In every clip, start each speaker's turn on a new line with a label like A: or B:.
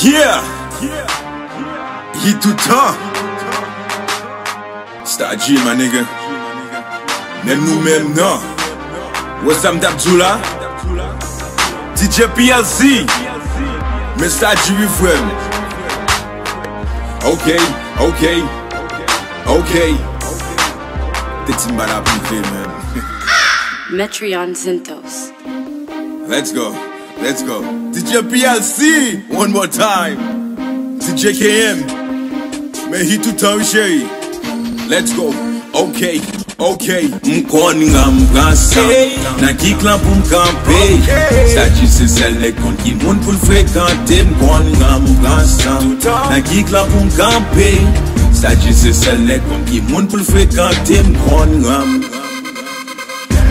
A: Yeah, he tout temps. Stadji, my nigga. Même nous même non. Wessam Dabdula, DJ PLC, mais Stadji Refrain. Ok. T'es mal à privé, man.
B: Metreon Zintos.
A: Let's go. DJ PLC, one more time. DJ KM, mais he tout temps, chérie. Let's go. Ok. M'kon nga m'pransa, nan ki klan pou m'kampe. Stadji se sel kon ki moun pou l'frekante. M'kon nga m'pransa, nan ki klan pou m'kampe. Stadji se sel kon ki moun pou l'frekante. M'kon nga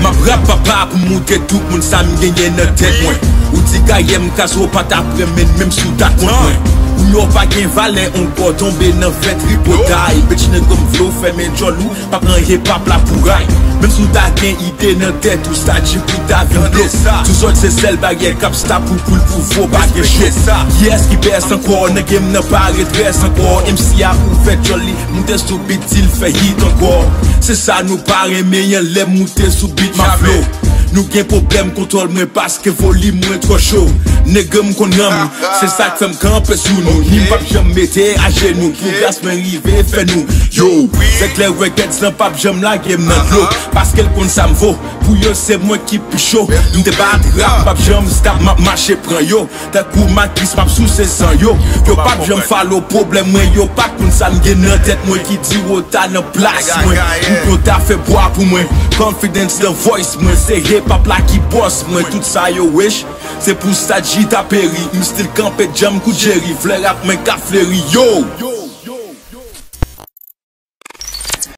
A: ma rap papa pou moutrer tout moun sa m'genye nan tèt mwen. Ou di kaye m'kaso pat apre men même sou dat mwen. Ou yo pa gen valen, on ko tombe nan fèt ripotay. Petit nèg comme flow fait men jolou, pa pran hip-hop la pouray. Même sou ta gen ide nan tèt ou Stadji pou ta vie blow. Tout sort se sel bagay kap sta pou koul pou fò bagay show. Yes ki bes ankor, nan game nan pa retres ankor. MC a ou fèt joli, moute sou beat il fè hit ankor. C'est ça nous paraît meilleur les moute sou beat ma flow. Nous gen problème contrôle moins parce que volume moins trop chaud. Nègre m'kon ram, c'est ça que fait m'camper sous nous. Ni m'pap j'aime mette à genoux, pour grâce m'arriver fait nous. Yo, c'est clair requête sans pap j'aime la game nan l'eau. Parce qu'elle compte ça m'vaut, pour yo c'est moi qui plus chaud. M'te bat rap, pap j'aime stop, m'a marché prend yo. D'un coup ma kiss m'a sous c'est sans yo. Yo pap j'aime follow problème moi, yo pas qu'on ça m'gen nan tête moi qui dit oh t'as nan place moi. M'kon t'a fait boire pour moi, confidence the voice moi, c'est hip-hop la qui boss moi, tout ça yo wish. C'est pour Stadji ta péri, m'still campé jam kou Jerry, flare rap men ka fleri yo.